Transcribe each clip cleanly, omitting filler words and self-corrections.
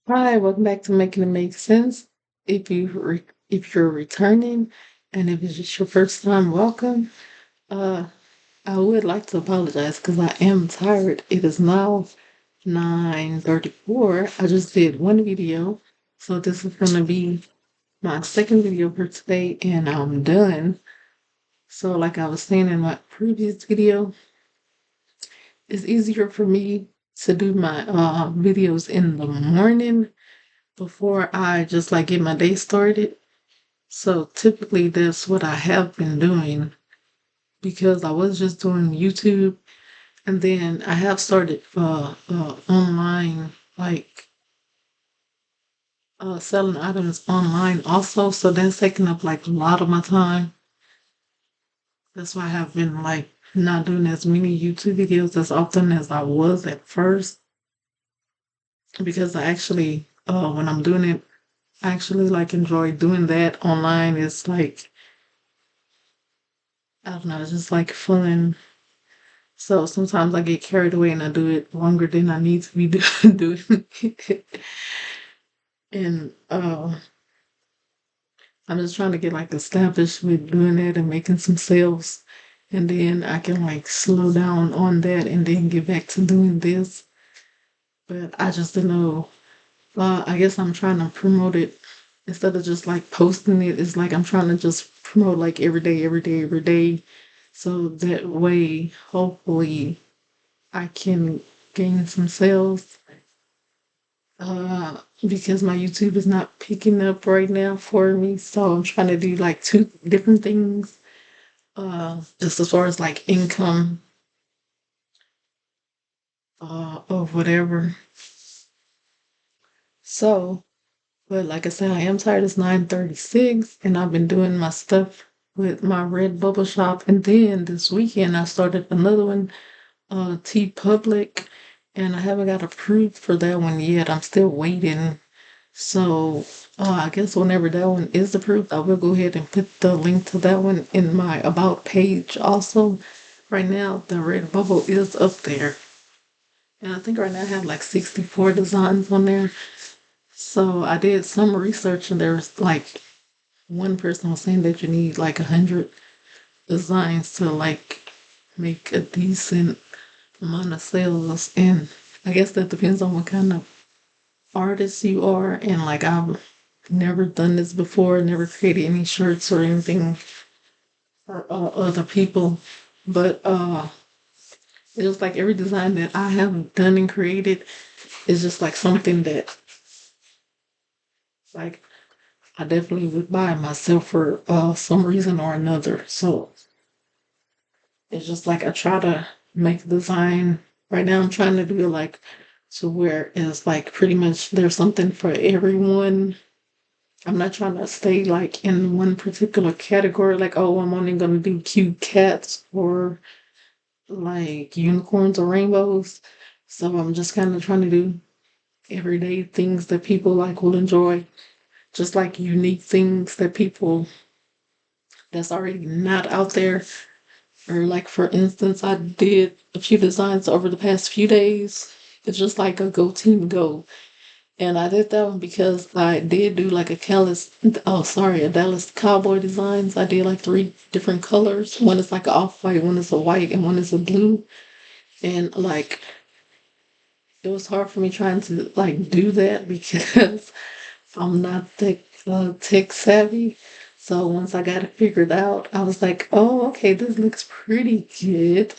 Hi, welcome back to Making It Make Sense. If you're returning, and if it's just your first time, welcome. Uh, I would like to apologize because I am tired. It is now 9:34. I just did one video, so this is gonna be my second video for today, and I'm done. So, like I was saying in my previous video, it's easier for me to do my videos in the morning before I just like get my day started. So typically that's what I have been doing because I was just doing YouTube and then I have started online like selling items online also. So that's taking up like a lot of my time. That's why I have been like not doing as many YouTube videos as often as I was at first because I actually when I'm doing it I actually like enjoy doing that online. It's like I don't know, it's just like fun. So sometimes I get carried away and I do it longer than I need to be doing it. And I'm just trying to get like established with doing it and making some sales. And then I can like slow down on that and then get back to doing this. But I just don't know. I guess I'm trying to promote it instead of just like posting it. It's like I'm trying to just promote like every day, every day, every day. So that way, hopefully, I can gain some sales because my YouTube is not picking up right now for me. So I'm trying to do like two different things, just as far as like income, or whatever. So, but like I said, I am tired. It's 9:36 and I've been doing my stuff with my red bubble shop. And then this weekend I started another one, T Public, and I haven't got approved for that one yet. I'm still waiting. So, I guess whenever that one is approved, I will go ahead and put the link to that one in my about page also. Right now, the red bubble is up there. And I think right now I have like 64 designs on there. So I did some research and there's like one person was saying that you need like 100 designs to like make a decent amount of sales. And I guess that depends on what kind of artist you are. And like I've never done this before, never created any shirts or anything for other people. But it's just like every design that I have done and created is just like something that like I definitely would buy myself for some reason or another. So it's just like I try to make a design. Right now I'm trying to do it like to where it's like pretty much there's something for everyone. I'm not trying to stay like in one particular category, like, oh, I'm only gonna do cute cats or like unicorns or rainbows. So I'm just kind of trying to do everyday things that people like will enjoy, just like unique things that people that's already not out there. Or like for instance, I did a few designs over the past few days. It's just like a go team go. And I did that one because I did do like a Dallas Cowboy designs. I did like three different colors. One is like an off-white, one is a white, and one is a blue. And like it was hard for me trying to like do that because I'm not tech savvy. So once I got it figured out, I was like, oh, okay, this looks pretty good.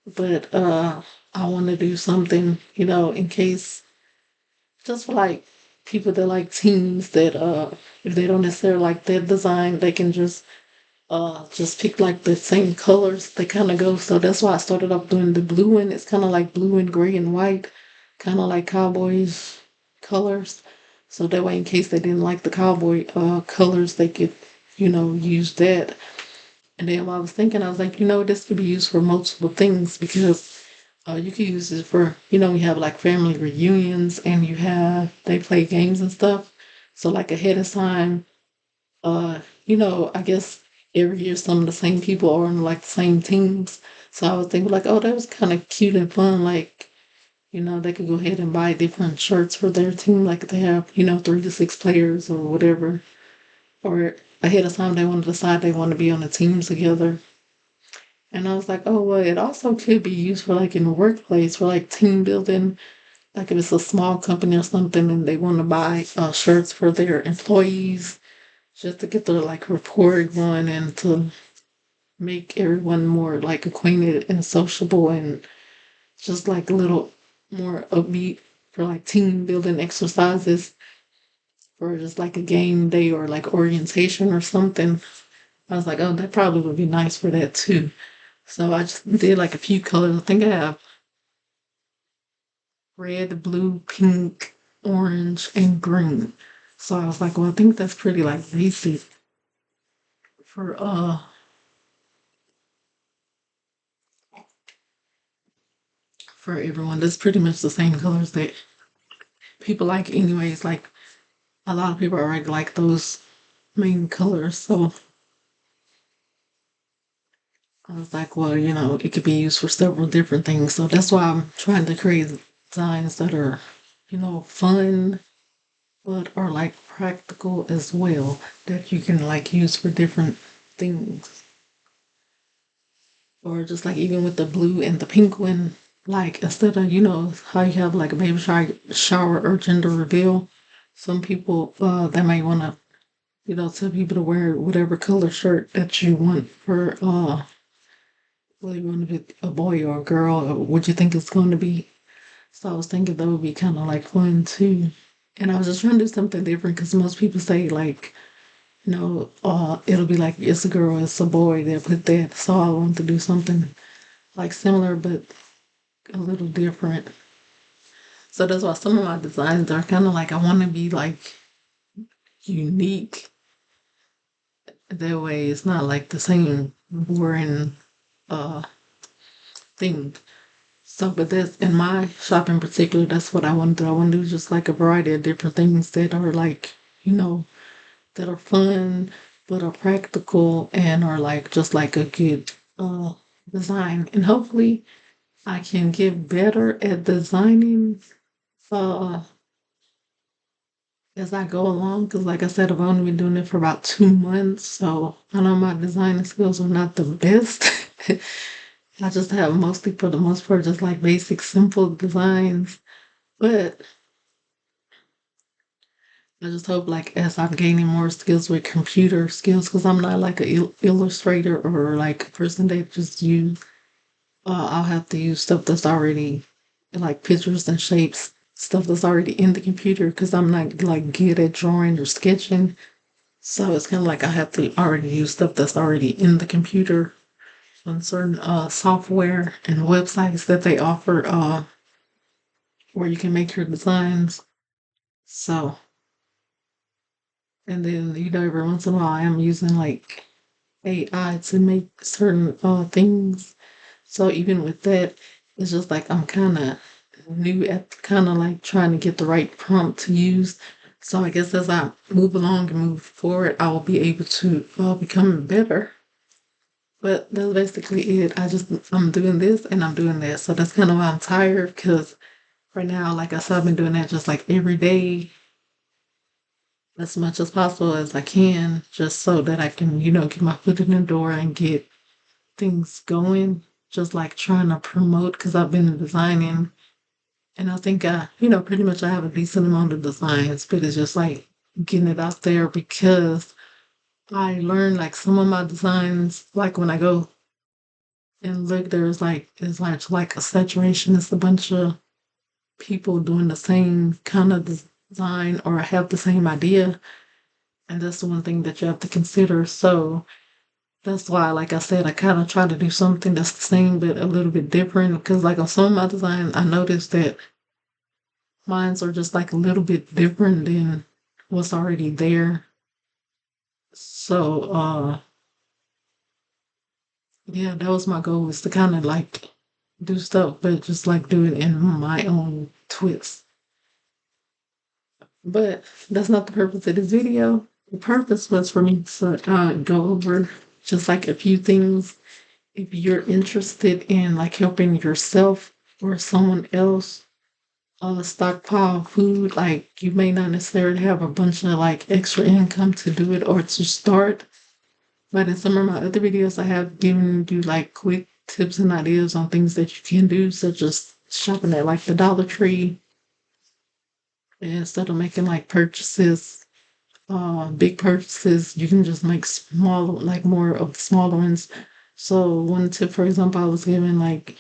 But I want to do something, in case just for like people that like teams that if they don't necessarily like that design, they can just pick like the same colors they kind of go. So that's why I started off doing the blue one. It's kind of like blue and gray and white, kind of like cowboys colors. So that way, in case they didn't like the cowboy colors, they could, use that. And then while I was thinking, I was like, this could be used for multiple things because you could use it for, we have like family reunions and they play games and stuff. So like ahead of time, I guess every year some of the same people are on like the same teams. So I was thinking like, oh, that was kind of cute and fun. Like They could go ahead and buy different shirts for their team, like they have, 3 to 6 players or whatever. Or ahead of time, they want to decide they want to be on the teams together. And I was like, oh, well, it also could be used for like in the workplace for like team building. Like if it's a small company or something and they want to buy shirts for their employees just to get their like rapport going and to make everyone more like acquainted and sociable and just like a little more upbeat for like team building exercises for just like a game day or like orientation or something. I was like, oh, that probably would be nice for that too. So I just did like a few colors. I think I have red, blue, pink, orange, and green. So I was like, well, I think that's pretty like basic for for everyone. That's pretty much the same colors that people like anyways. Like a lot of people already like those main colors. So I was like, well, it could be used for several different things. So that's why I'm trying to create designs that are, fun, but are like practical as well, that you can like use for different things. Or just like even with the blue and the pink one, like instead of, how you have like a baby shower or gender reveal, some people they might want to, tell people to wear whatever color shirt that you want for whether you want to be a boy or a girl or what you think it's going to be. So I was thinking that would be kind of like fun too. And I was just trying to do something different because most people say like, it'll be like it's a girl, it's a boy. They'll put that. So I wanted to do something like similar but a little different. So that's why some of my designs are kind of like I want to be like unique. That way, it's not like the same boring uh thing. So, but that's in my shop in particular. That's what I want to do. I want to do just like a variety of different things that are like, that are fun, but are practical and are like just like a good design. And hopefully, I can get better at designing uh as I go along. Because, like I said, I've only been doing it for about 2 months, so I know my design skills are not the best. I just have mostly, for the most part, just like basic, simple designs. But I just hope, like, as I'm gaining more skills with computer skills, because I'm not like an illustrator or like a person that just use. I'll have to use stuff that's already like pictures and shapes, stuff that's already in the computer, because I'm not like good at drawing or sketching. So it's kind of like I have to already use stuff that's already in the computer on certain software and websites that they offer where you can make your designs. So, and then every once in a while I am using like AI to make certain things. So even with that, it's just like I'm kind of new at kind of like trying to get the right prompt to use. So I guess as I move along and move forward, I will be able to become better. But that's basically it. I'm doing this and I'm doing that. So that's kind of why I'm tired because right now, like I said, I've been doing that just like every day as much as possible as I can, just so that I can, get my foot in the door and get things going. Just like trying to promote because I've been designing and I think pretty much I have a decent amount of designs, but it's just like getting it out there because I learned like some of my designs, like when I go and look, there's like it's like a saturation. It's a bunch of people doing the same kind of design or have the same idea. And that's the one thing that you have to consider. So that's why, like I said, I kind of try to do something that's the same but a little bit different. Because like on some of my designs, I noticed that mines are just like a little bit different than what's already there. So yeah, that was my goal, is to kind of like do stuff, but just like do it in my own twist. But that's not the purpose of this video. The purpose was for me to go over just like a few things. If you're interested in like helping yourself or someone else, stockpile food. Like you may not necessarily have a bunch of like extra income to do it or to start. But in some of my other videos, I have given you like quick tips and ideas on things that you can do, such as shopping at like the Dollar Tree instead of making like purchases, big purchases. You can just make small, like more of the smaller ones. So one tip, for example, I was given like,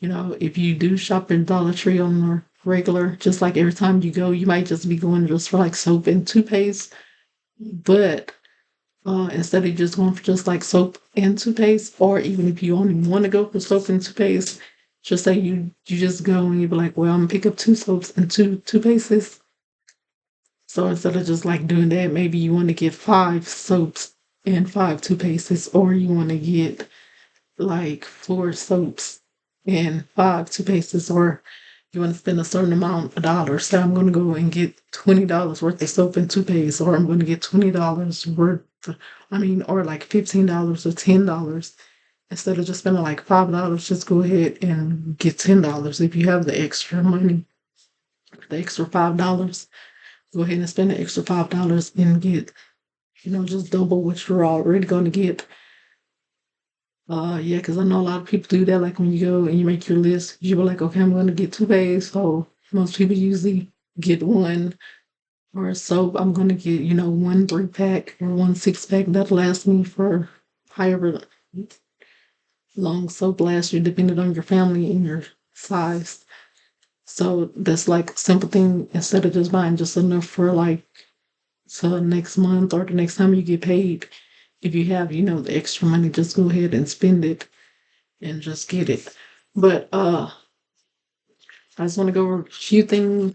if you do shop at Dollar Tree on the regular, just like every time you go, you might just be going just for like soap and toothpaste. But instead of just going for just like soap and toothpaste, or even if you only want to go for soap and toothpaste, just say you just go and you be like, well, I'm gonna pick up two soaps and two toothpastes. So instead of just like doing that, maybe you want to get five soaps and five toothpastes, or you want to get like four soaps and five toothpastes, or you want to spend a certain amount of dollars. So I'm going to go and get $20 worth of soap and toothpaste, or I'm going to get $20 worth, or like $15 or $10. Instead of just spending like $5, just go ahead and get $10 if you have the extra money, the extra $5. Go ahead and spend the extra $5 and get, just double what you're already going to get. Yeah, because I know a lot of people do that. Like when you go and you make your list, you be like, okay, I'm going to get toothpaste. So most people usually get one, or a soap. I'm going to get, one 3-pack or one 6-pack. That'll last me for however long soap lasts you, depending on your family and your size. So that's like a simple thing instead of just buying just enough for like so next month or the next time you get paid. If you have, the extra money, just go ahead and spend it and just get it. But I just want to go over a few things.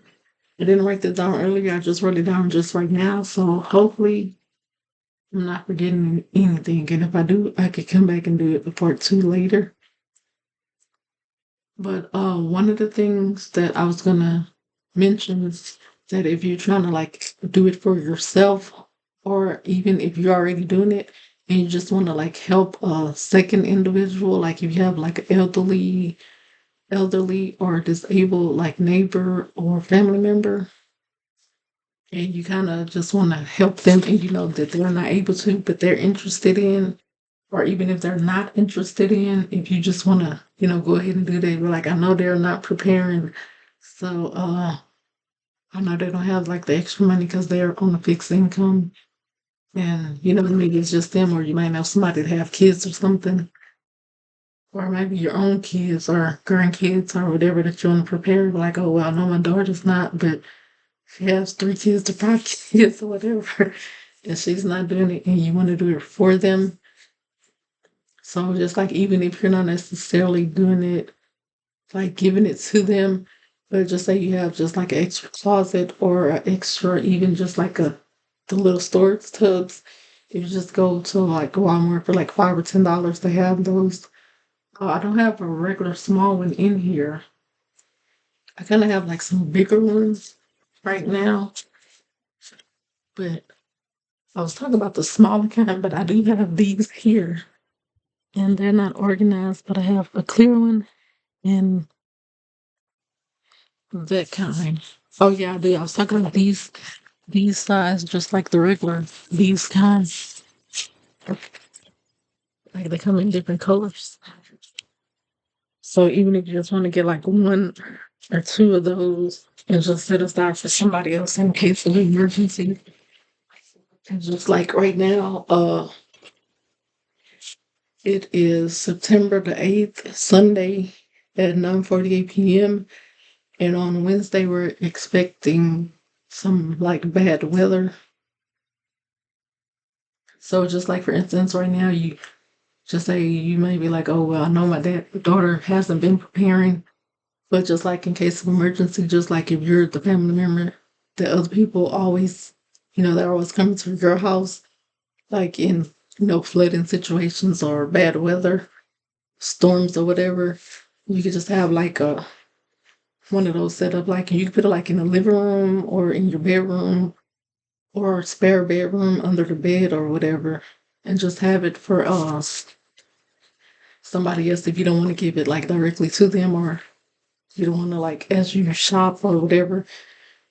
I didn't write this down earlier. I just wrote it down just right now. So hopefully I'm not forgetting anything. And if I do, I could come back and do it before two later. But one of the things that I was gonna mention is that if you're trying to like do it for yourself, or even if you're already doing it and you just want to like help a second individual, like if you have like an elderly or disabled like neighbor or family member, and you kind of just want to help them, and you know that they're not able to, but they're interested in, or even if they're not interested in, if you just want to, go ahead and do that. But like, I know they're not preparing. So, I know they don't have like the extra money because they're on a fixed income. And, maybe it's just them, or you might know somebody that have kids or something, or maybe your own kids or grandkids or whatever that you want to prepare. Like, oh, well, no, my daughter's not, but she has 3 kids to 5 kids or whatever, and she's not doing it, and you want to do it for them. So just like even if you're not necessarily doing it, like giving it to them, but just say you have just like an extra closet or an extra, even just like the little storage tubs. If you just go to like Walmart for like $5 or $10, they have those. I don't have a regular small one in here. I kind of have like some bigger ones right now, but I was talking about the smaller kind, but I do have these here, and they're not organized, but I have a clear one and that kind. Oh yeah, I do. I was talking about these size, just like the regular, these kinds. Like they come in different colors. So even if you just want to get like one or two of those and just set aside for somebody else in case of emergency. And just like right now, it is September the 8th, Sunday at 9:48 p.m. And on Wednesday we're expecting some like bad weather. So just like for instance, right now you just say you may be like, oh well, I know my daughter hasn't been preparing, but just like in case of emergency, just like if you're the family member, the other people always, they're always coming to your house, like in flooding situations or bad weather, storms or whatever. You could just have like a one of those set up, like you could put it like in the living room or in your bedroom or a spare bedroom under the bed or whatever, and just have it for somebody else if you don't want to give it like directly to them, or You don't want to like as you shop or whatever,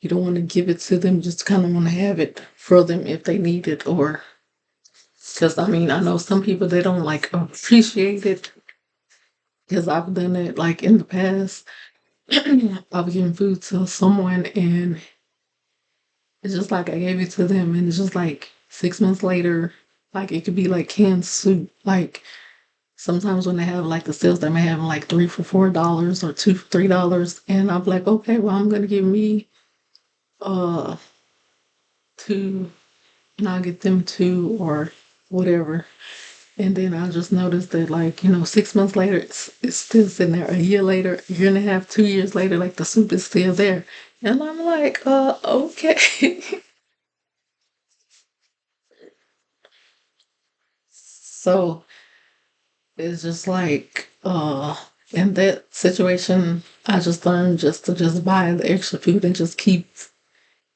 you don't want to give it to them. Just kind of want to have it for them if they need it, or because I mean I know some people they don't like appreciate it because I've done it like in the past. I've given food to someone and it's just like I gave it to them and it's just like 6 months later, like it could be like canned soup. Like sometimes when they have like the sales, they may have like three for $4 or two for $3. And I'm like, okay, well I'm gonna give me uh two and I'll get them two or whatever. And then I just noticed that, like, 6 months later, it's still sitting there. A year later, a year and a half, 2 years later, like the soup is still there. And I'm like, okay. So it's just like, in that situation, I just learned just to just buy the extra food and just keep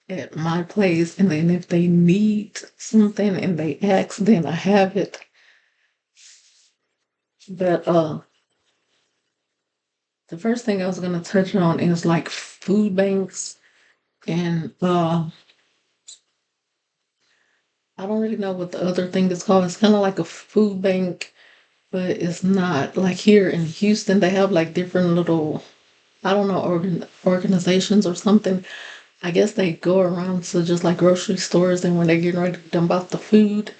at my place. And then if they need something and they ask, then I have it. But the first thing I was gonna touch on is like food banks and I don't really know what the other thing is called. It's kind of like a food bank, but it's not. Like here in Houston, they have like different little, I don't know, organizations or something. I guess they go around to just like grocery stores, and when they're getting ready to dump out the food,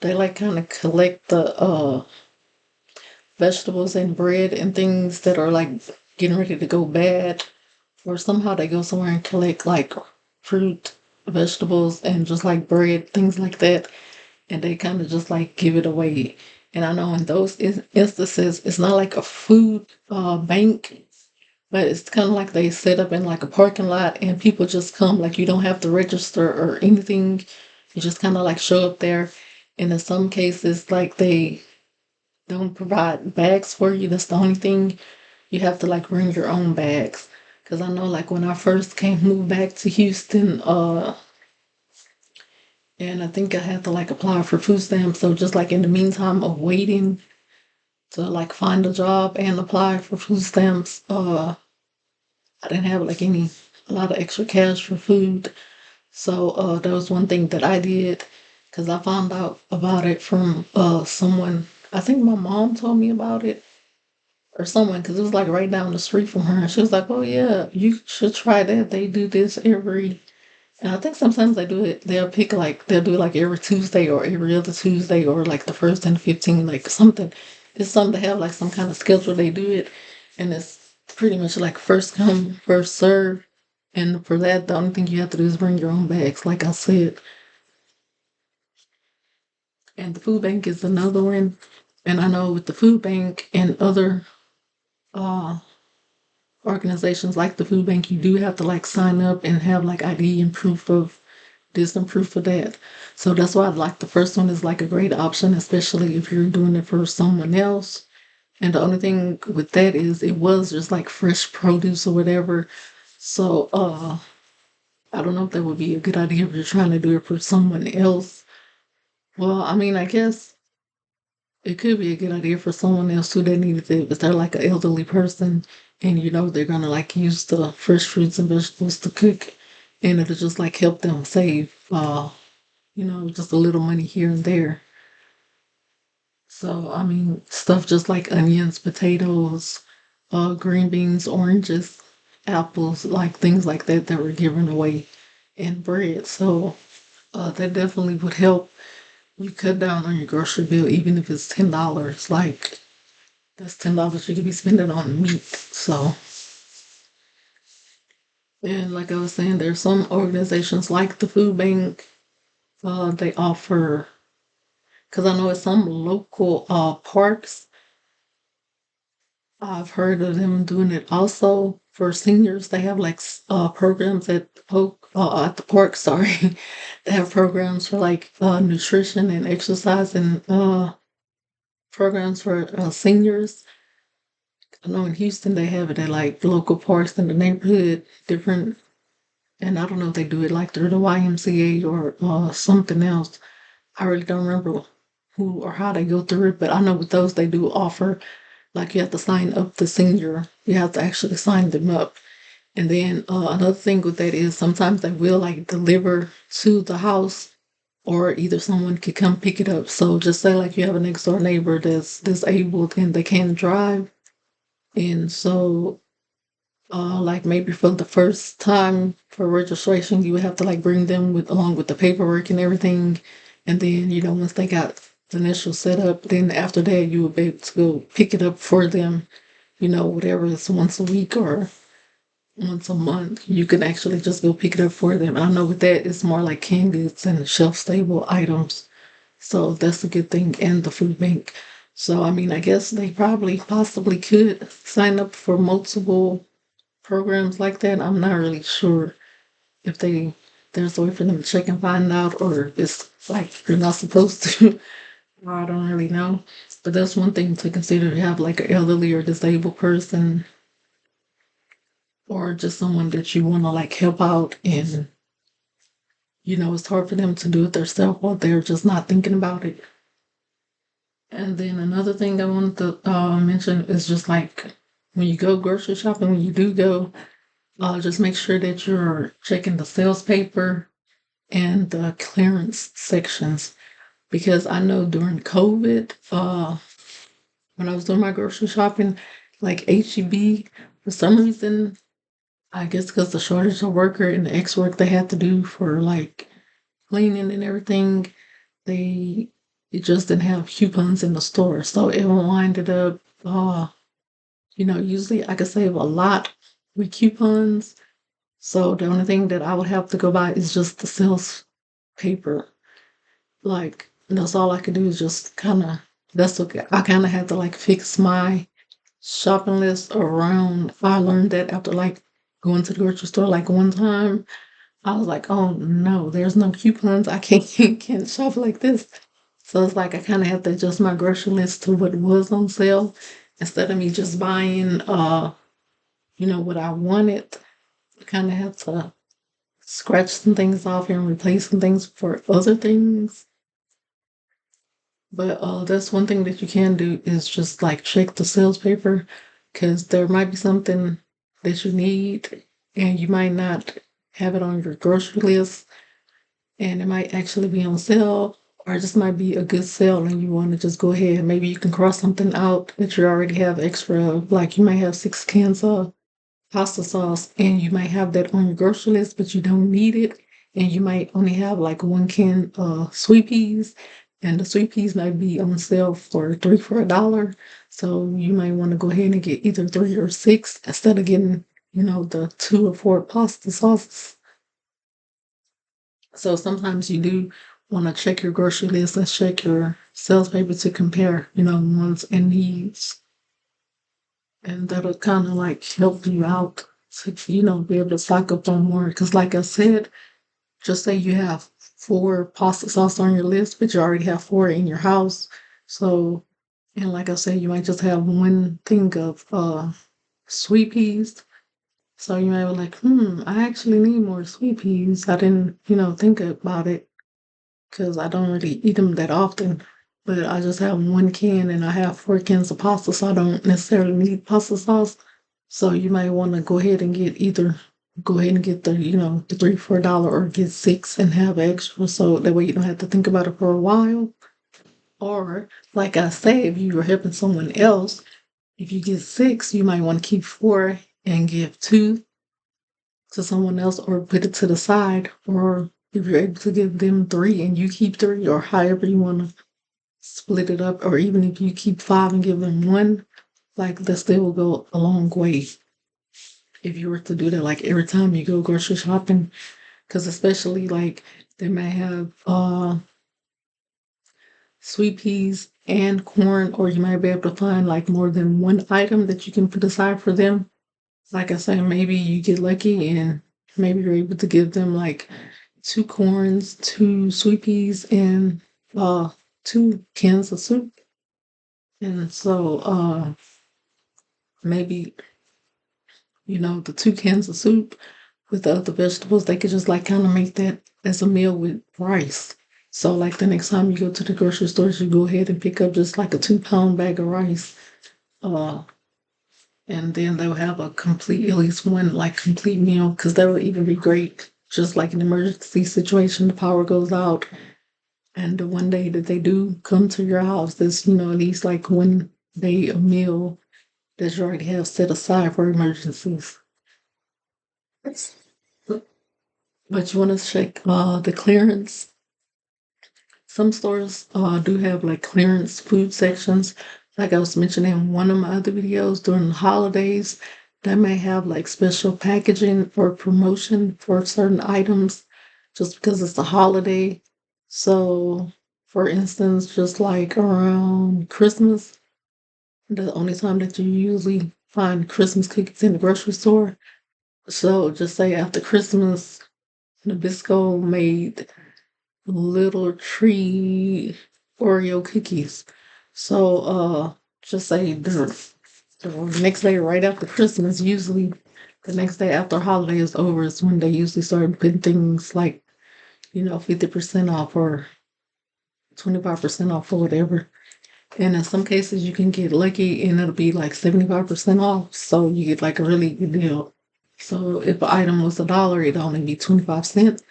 they like kind of collect the vegetables and bread and things that are like getting ready to go bad, or somehow they go somewhere and collect like fruit, vegetables, and just like bread, things like that, and they kind of just like give it away. And I know in those instances, it's not like a food bank, but it's kind of like they set up in like a parking lot and people just come, like you don't have to register or anything. You just kind of like show up there. And in some cases, like they don't provide bags for you. That's the only thing. You have to like bring your own bags. Cause I know like when I first moved back to Houston, and I think I had to like apply for food stamps. So just like in the meantime of waiting to like find a job and apply for food stamps, I didn't have like a lot of extra cash for food. So that was one thing that I did because I found out about it from someone. I think my mom told me about it or someone because it was like right down the street from her. And she was like, "Oh yeah, you should try that. They do this every." And I think sometimes they do it. They'll do it like every Tuesday or every other Tuesday or like the first and 15th, like something. It's something to have like some kind of schedule. They do it, and it's pretty much like first come first serve. And for that, the only thing you have to do is bring your own bags, like I said. And the food bank is another one. And I know with the food bank and other uh organizations like the food bank, you do have to like sign up and have like ID and proof of this and proof of that. So that's why like the first one is like a great option, especially if you're doing it for someone else. And the only thing with that is it was just like fresh produce or whatever. So I don't know if that would be a good idea if you're trying to do it for someone else. Well, I mean, I guess it could be a good idea for someone else who they needed it if they're like an elderly person and they're gonna like use the fresh fruits and vegetables to cook and it'll just like help them save just a little money here and there. So I mean stuff just like onions, potatoes, green beans, oranges, apples, like things like that that were given away and bread. So that definitely would help you cut down on your grocery bill even if it's $10. Like that's $10 you could be spending on meat. So, and like I was saying, there's some organizations like the food bank. They offer because I know at some local parks, I've heard of them doing it also for seniors. They have like programs at the park. Sorry, they have programs for like nutrition and exercise and programs for seniors. I know in Houston they have it at like local parks in the neighborhood, different. And I don't know if they do it like through the YMCA or something else. I really don't remember who or how they go through it, but I know with those they do offer Like you have to sign up the senior. You have to actually sign them up. And then another thing with that is sometimes they will like deliver to the house, or either someone could come pick it up. So just say like you have a next door neighbor that's disabled and they can't drive. And so like maybe for the first time for registration, you would have to like bring them with along with the paperwork and everything. And then, once they got the initial setup, then after that you would be able to go pick it up for them, whatever it's once a week or once a month. You can actually just go pick it up for them. I know with that it's more like canned goods and shelf stable items. So that's a good thing, and the food bank. So I mean I guess they probably possibly could sign up for multiple programs like that. I'm not really sure if there's a way for them to check and find out, or if it's like you're not supposed to. I don't really know. But that's one thing to consider. You have like an elderly or disabled person, or just someone that you want to like help out, and it's hard for them to do it themselves, or they're just not thinking about it. And then another thing I wanted to mention is just like when you go grocery shopping, when you do go, just make sure that you're checking the sales paper and the clearance sections, because I know during COVID, when I was doing my grocery shopping, like HEB, for some reason, I guess because the shortage of worker and the X work they had to do for like cleaning and everything, they it just didn't have coupons in the store, so it winded up. Usually I could save a lot with coupons. So the only thing that I would have to go by is just the sales paper. Like that's all I could do is just kind of. That's okay. I kind of had to like fix my shopping list around. I learned that after like going to the grocery store like one time. I was like, oh no, there's no coupons. I can't shop like this. So it's like I kind of have to adjust my grocery list to what was on sale instead of me just buying what I wanted. I kind of have to scratch some things off and replace some things for other things. But that's one thing that you can do is just like check the sales paper, because there might be something that you need and you might not have it on your grocery list, and it might actually be on sale, or it just might be a good sale and you want to just go ahead. Maybe you can cross something out that you already have extra of. Like you might have 6 cans of pasta sauce and you might have that on your grocery list, but you don't need it. And you might only have like 1 can sweet peas, and the sweet peas might be on sale for three for $1. So you might want to go ahead and get either 3 or 6 instead of getting, the 2 or 4 pasta sauces. So sometimes you do want to check your grocery list and check your sales paper to compare, wants and needs. And that'll kind of like help you out to, be able to stock up on more. Because, like I said, just say you have 4 pasta sauce on your list, but you already have 4 in your house. So, and like I said, you might just have one thing of sweet peas. So you might be like, I actually need more sweet peas. I didn't, think about it because I don't really eat them that often. But I just have 1 can and I have 4 cans of pasta, so I don't necessarily need pasta sauce. So you might want to go ahead and get the 3 for $1, or get 6 and have extra, so that way you don't have to think about it for a while. Or like I say, if you were helping someone else, if you get 6, you might want to keep 4 and give 2 to someone else, or put it to the side, or if you're able to give them 3 and you keep 3, or however you want to split it up, or even if you keep 5 and give them 1, like that still will go a long way if you were to do that like every time you go grocery shopping, because especially like they may have sweet peas and corn, or you might be able to find like more than one item that you can put aside for them. Like I said, maybe you get lucky and maybe you're able to give them like 2 corns, 2 sweet peas, and 2 cans of soup. And so maybe, the 2 cans of soup with the other vegetables, they could just like kind of make that as a meal with rice. So like the next time you go to the grocery stores, you go ahead and pick up just like a 2 pound bag of rice. Uh, and then they'll have a complete, at least one like complete meal, because that would even be great. Just like an emergency situation, the power goes out, and the one day that they do come to your house, there's at least like one day a meal that you already have set aside for emergencies. But you want to check the clearance. Some stores do have like clearance food sections. Like I was mentioning in one of my other videos during the holidays, they may have like special packaging or promotion for certain items just because it's a holiday. So, for instance, just like around Christmas, the only time that you usually find Christmas cookies in the grocery store. So, just say after Christmas, Nabisco made little tree Oreo cookies. So just say the next day right after Christmas, usually the next day after holiday is over is when they usually start putting things like, 50% off or 25% off or whatever. And in some cases you can get lucky and it'll be like 75% off. So you get like a really good deal. So if an item was $1, it'd only be 25 cents.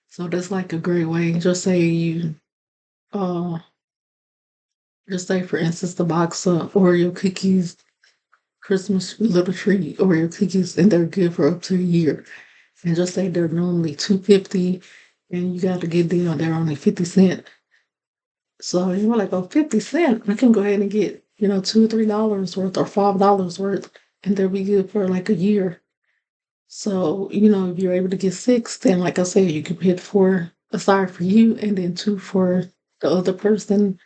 So that's like a great way. Uh Just say, for instance, the box of Oreo cookies, Christmas little tree Oreo cookies, and they're good for up to a year. And just say they're normally 2.50, and you got to get them. They're only 50 cents. So you're like, oh, 50 cents. I can go ahead and get $2 or $3 worth or $5 worth, and they'll be good for like a year. So if you're able to get six, then like I said, you can put four aside for you, and then two for the other person.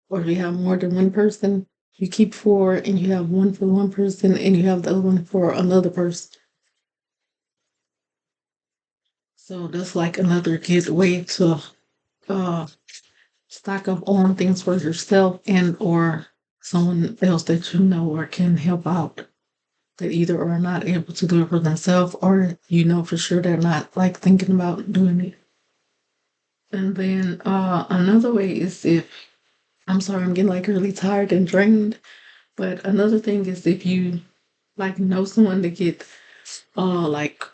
Or if you have more than one person, you keep four and you have one for one person and you have the other one for another person. So that's like another good way to uh stock up on things for yourself and or someone else that you know or can help out that either are not able to do it for themselves or for sure they're not like thinking about doing it. And then another way is if I'm sorry, I'm getting like really tired and drained. But another thing is if you like know someone to get like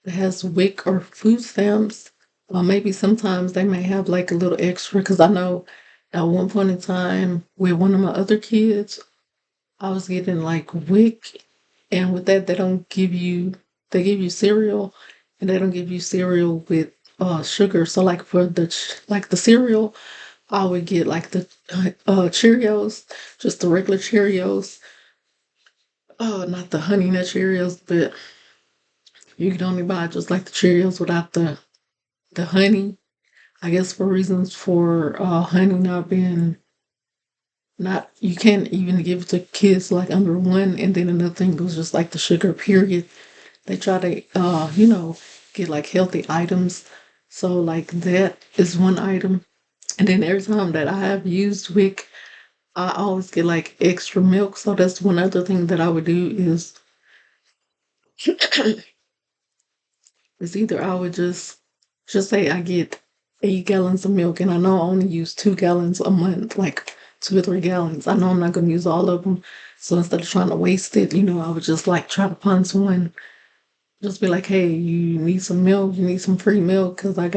that has WIC or food stamps, maybe sometimes they may have like a little extra because I know at one point in time with one of my other kids, I was getting like WIC, and with that they give you cereal, and they don't give you cereal with sugar. So like for like the cereal, I would get like the Cheerios, just the regular Cheerios. Oh, not the honey nut Cheerios, but you can only buy just like the Cheerios without the honey. I guess for reasons for honey not being not you can't even give it to kids like under one. And then another thing was just like the sugar. Period. They try to get like healthy items. So like that is one item. And then every time that I have used WIC, I always get like extra milk. So that's one other thing that I would do is either I would just say I get 8 gallons of milk and I know I only use 2 gallons a month, like 2 or 3 gallons. I know I'm not gonna use all of them. So instead of trying to waste it, I would just like try to find someone, just be like, hey, you need some milk, you need some free milk, because I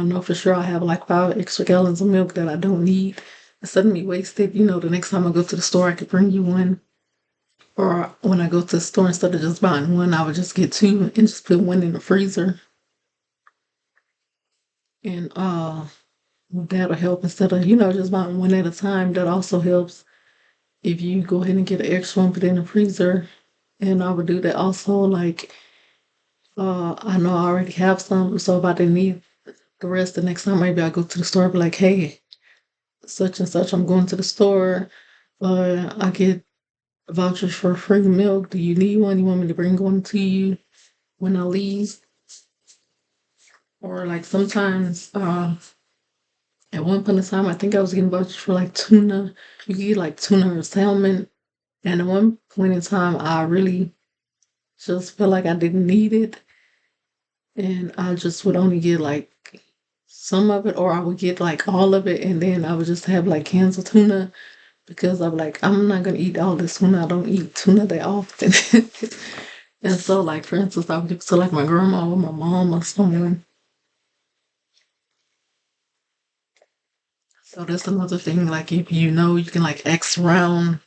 know for sure I have like 5 extra gallons of milk that I don't need. Instead of me waste it, the next time I go to the store, I could bring you one. Or when I go to the store, instead of just buying one, I would just get two and just put one in the freezer. And that'll help instead of, just buying one at a time. That also helps if you go ahead and get an extra one, put it in the freezer. And I would do that also. Like, I know I already have some, so if I didn't need the rest the next time, maybe I go to the store, be like, hey, such and such, I'm going to the store. I get vouchers for free milk. Do you need one? You want me to bring one to you when I leave? Or like sometimes, at one point in time, I think I was getting vouchers for like tuna. You could get like tuna or salmon. And at one point in time, I really just felt like I didn't need it. And I just would only get like some of it, or I would get like all of it. And then I would just have like cans of tuna. because I'm like, I'm not gonna eat all this tuna. I don't eat tuna that often. And so, like, for instance, I'll give to like my grandma or my mom or someone. So that's another thing. Like, if you know, you can like ask around,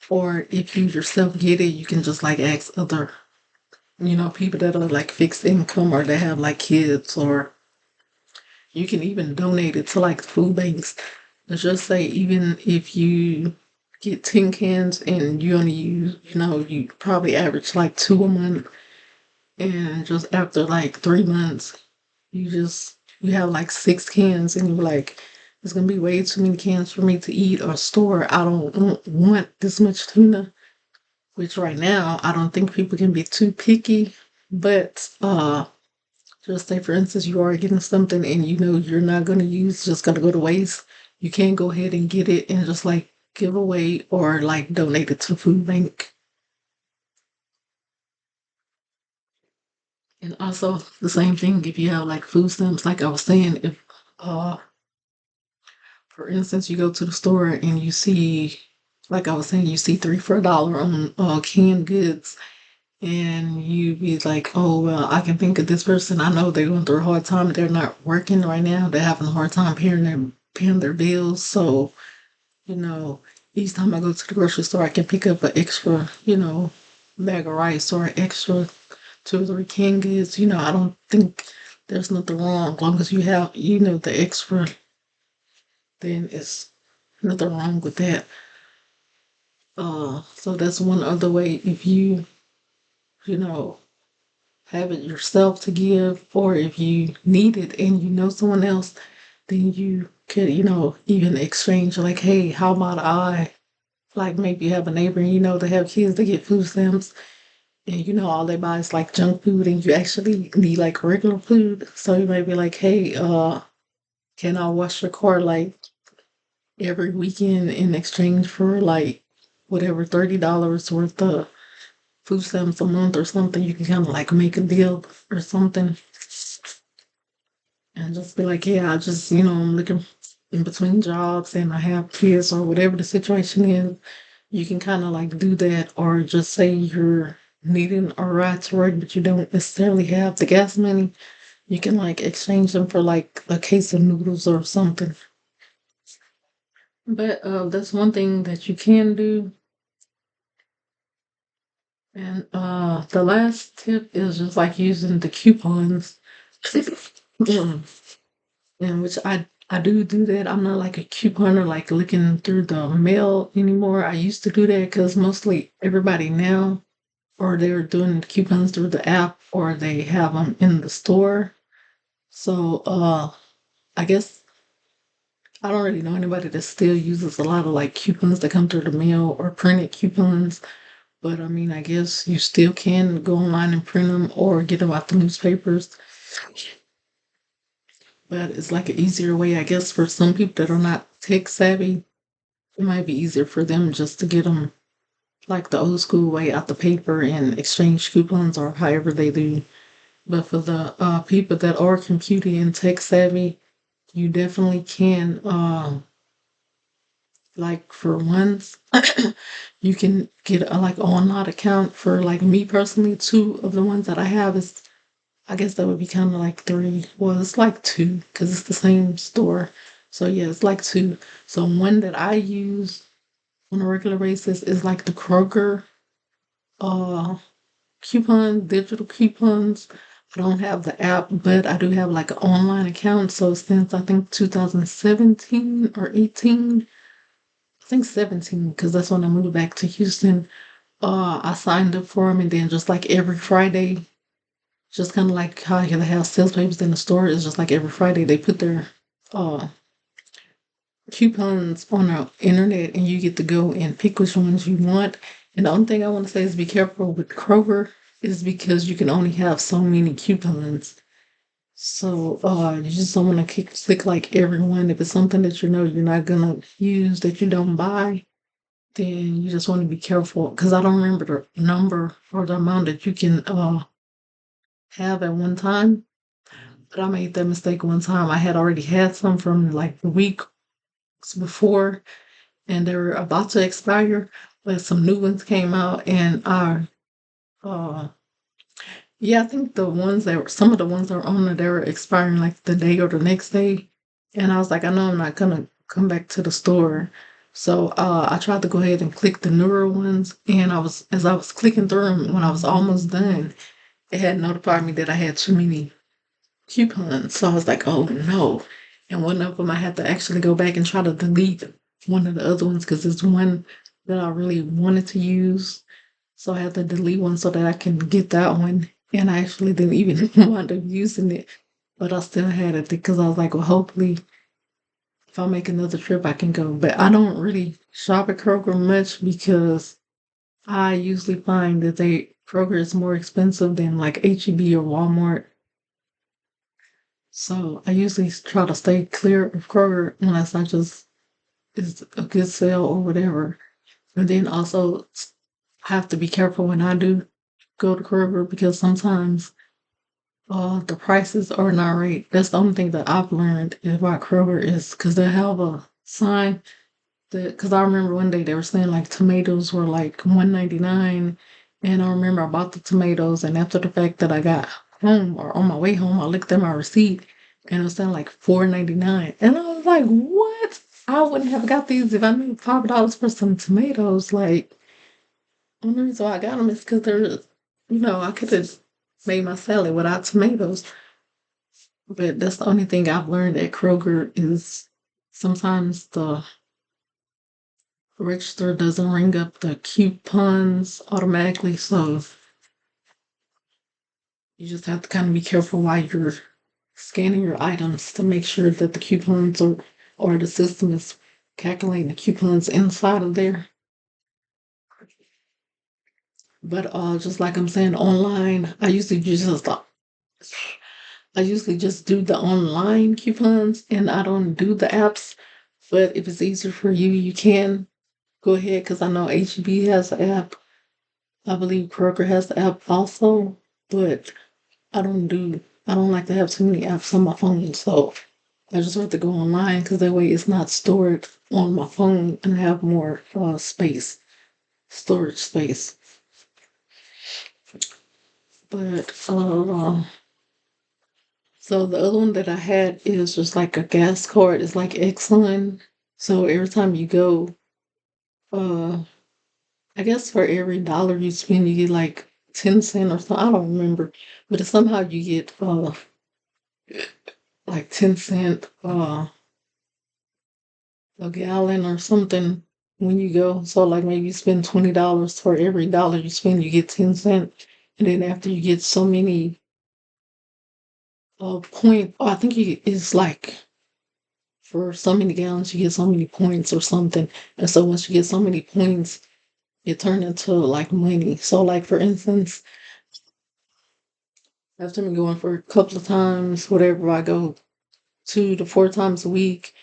or if you yourself get it, you can just like ask other, people that are like fixed income or they have like kids, or you can even donate it to like food banks. Let's just say, even if you get 10 cans and you only use, you probably average like two a month, and just after like 3 months, you have like 6 cans, and you're like, it's gonna be way too many cans for me to eat or store. I don't want this much tuna, which right now I don't think people can be too picky, but just say, for instance, you are getting something and you know you're not going to use, just going to go to waste. You can go ahead and get it and just like give away or like donate it to food bank. And also the same thing if you have like food stamps, like I was saying, if for instance you go to the store and you see, like I was saying, you see three for a dollar on canned goods, and you be like, oh well, I can think of this person. I know they're going through a hard time. They're not working right now. They're having a hard time paying their bills. So, you know, each time I go to the grocery store, I can pick up an extra, bag of rice or an extra 2 or 3 canned goods. I don't think there's nothing wrong. As long as you have, the extra, then it's nothing wrong with that. So that's one other way. If you know, have it yourself to give, or if you need it and you know someone else, then you could, even exchange like, hey, how about like maybe you have a neighbor and they have kids that get food stamps, and all they buy is like junk food, and you actually need like regular food. So you might be like, hey, can I wash your car like every weekend in exchange for like whatever $30 worth of food stamps a month or something? You can kind of like make a deal or something. And just be like, yeah, I just, I'm looking in between jobs and I have kids or whatever the situation is. You can kind of like do that, or just say you're needing a ride to work, but you don't necessarily have the gas money. You can like exchange them for like a case of noodles or something. But that's one thing that you can do. And the last tip is just like using the coupons. And which I do that. I'm not like a couponer, like looking through the mail anymore. I used to do that because mostly everybody now, or they're doing coupons through the app, or they have them in the store. So I guess I don't really know anybody that still uses a lot of like coupons that come through the mail or printed coupons. But I mean, I guess you still can go online and print them or get them out the newspapers. But it's like an easier way, I guess, for some people that are not tech savvy. It might be easier for them just to get them like the old school way out the paper and exchange coupons or however they do. But for the people that are computer and tech savvy, you definitely can, like for once, you can get a like online account. For like me personally, two of the ones that I have is, I guess that would be kind of like three. Well, it's like two because it's the same store. So yeah, it's like two. So one that I use on a regular basis is like the Kroger uh digital coupons. I don't have the app, but I do have like an online account. So since I think 2017 or 18, I think 17, because that's when I moved back to Houston. I signed up for them, and then just like every Friday, just kind of like how they have sales papers in the store, it's just like every Friday they put their uh coupons on the internet, and you get to go and pick which ones you want. And the only thing I want to say is be careful with Kroger, is because you can only have so many coupons. So you just don't want to click like everyone. If it's something that you know you're not gonna use, that you don't buy, then you just want to be careful, because I don't remember the number or the amount that you can have at one time. But I made that mistake one time. I had already had some from like the week before, and they were about to expire, but some new ones came out, and uh, yeah, I think the ones that were some of the ones that were on there, they were expiring like the day or the next day. And I was like, I know I'm not gonna come back to the store. So I tried to go ahead and click the newer ones. And as I was clicking through them, when I was almost done, it had notified me that I had too many coupons. So I was like, oh no. And one of them, I had to actually go back and try to delete one of the other ones because it's one that I really wanted to use. So I had to delete one so that I can get that one. And I actually didn't even wind up using it, but I still had it because I was like, well, hopefully, if I make another trip, I can go. But I don't really shop at Kroger much because I usually find that Kroger is more expensive than like HEB or Walmart. So I usually try to stay clear of Kroger unless I just it's a good sale or whatever. And then also have to be careful when I do go to Kroger because sometimes the prices are not right. That's the only thing that I've learned about Kroger is because they have a sign that because I remember one day they were saying like tomatoes were like 1.99, and I remember I bought the tomatoes, and after the fact that I got home or on my way home, I looked at my receipt and it was saying like 4.99, and I was like, what? I wouldn't have got these if I knew $5 for some tomatoes. Like, only reason why I got them is because I could have made my salad without tomatoes. But that's the only thing I've learned at Kroger is sometimes the register doesn't ring up the coupons automatically, so you just have to kind of be careful while you're scanning your items to make sure that the coupons or the system is calculating the coupons inside of there. But just like I'm saying, online, I usually just do the online coupons and I don't do the apps. But if it's easier for you, you can go ahead because I know HEB has an app. I believe Kroger has the app also, but I don't like to have too many apps on my phone. So I just have to go online because that way it's not stored on my phone and have more storage space. But so the other one that I had is just like a gas card. It's like Exxon. So every time you go, uh, I guess for every dollar you spend, you get like 10 cents or something. I don't remember, but it's somehow you get like 10 cent a gallon or something when you go. So like maybe you spend $20 for every dollar you spend, you get 10 cents, and then after you get so many point, oh, I think it's like for so many gallons you get so many points or something, and so once you get so many points, it turned into like money. So like for instance, after me going for a couple of times, whatever I go 2 to 4 times a week,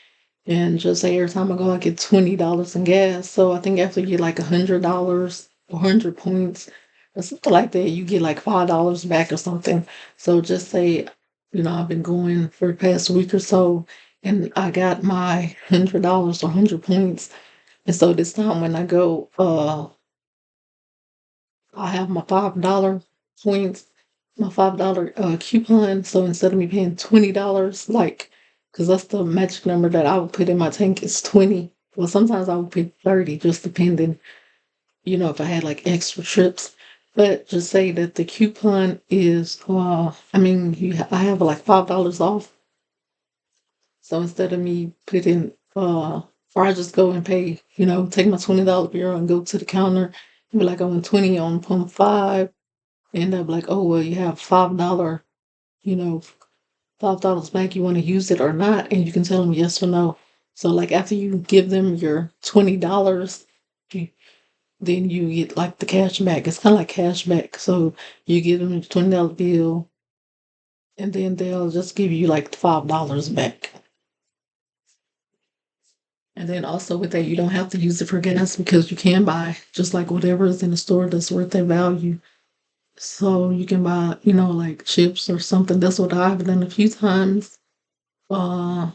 and just say every time I go, I get $20 in gas. So I think after you get like $100 or 100 points or something like that, you get like $5 back or something. So just say, I've been going for the past week or so, and I got my $100 or 100 points. And so this time when I go, I have my points, my $5 coupon. So instead of me paying $20, like, because that's the magic number that I would put in my tank is 20. Well, sometimes I would put 30, just depending, if I had like extra trips. But just say that the coupon is, I have like $5 off. So instead of me putting, or I just go and pay, take my $20 bill and go to the counter and be like, I want 20 on pump five, end up like, oh well, you have $5, you know, $5 back. You want to use it or not? And you can tell them yes or no. So like after you give them your $20, you, then you get like the cash back. It's kind of like cash back. So you give them the $20 bill, and then they'll just give you like $5 back. And then also with that, you don't have to use it for gas because you can buy just like whatever is in the store that's worth their value. So you can buy, like chips or something. That's what I've done a few times. Uh,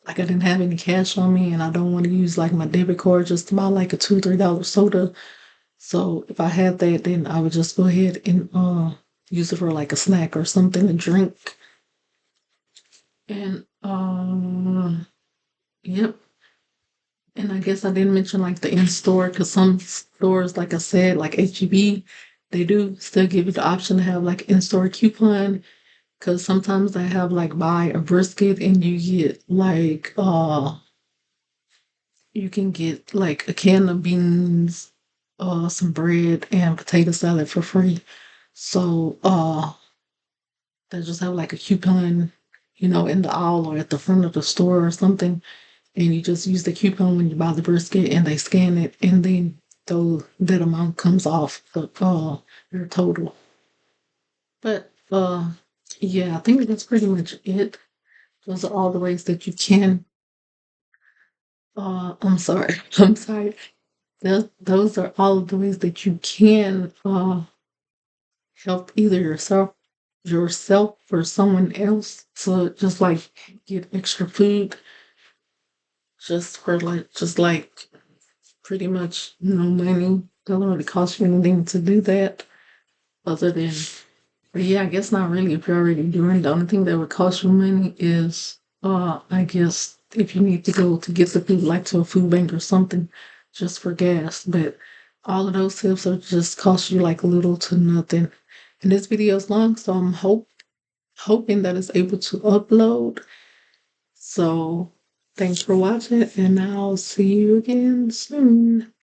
like I didn't have any cash on me and I don't want to use like my debit card just to buy like a $2, $3 soda. So if I had that, then I would just go ahead and use it for like a snack or something to drink. And yep. And I guess I didn't mention like the in-store because some stores, like I said, like HEB, they do still give you the option to have like in-store coupon because sometimes they have like buy a brisket and you get like you can get like a can of beans, some bread and potato salad for free. So they just have like a coupon, in the aisle or at the front of the store or something. And you just use the coupon when you buy the brisket and they scan it and then that amount comes off the your total. But yeah, I think that's pretty much it. Those are all the ways that you can I'm sorry. I'm sorry. Those are all of the ways that you can help either yourself or someone else to just like get extra food just for like pretty much no money. Doesn't really cost you anything to do that other than, but yeah, I guess not really if you're already doing. The only thing that would cost you money is, I guess if you need to go to get the food, like to a food bank or something, just for gas. But all of those tips are just cost you like little to nothing. And this video is long, so I'm hoping that it's able to upload. So thanks for watching, and I'll see you again soon.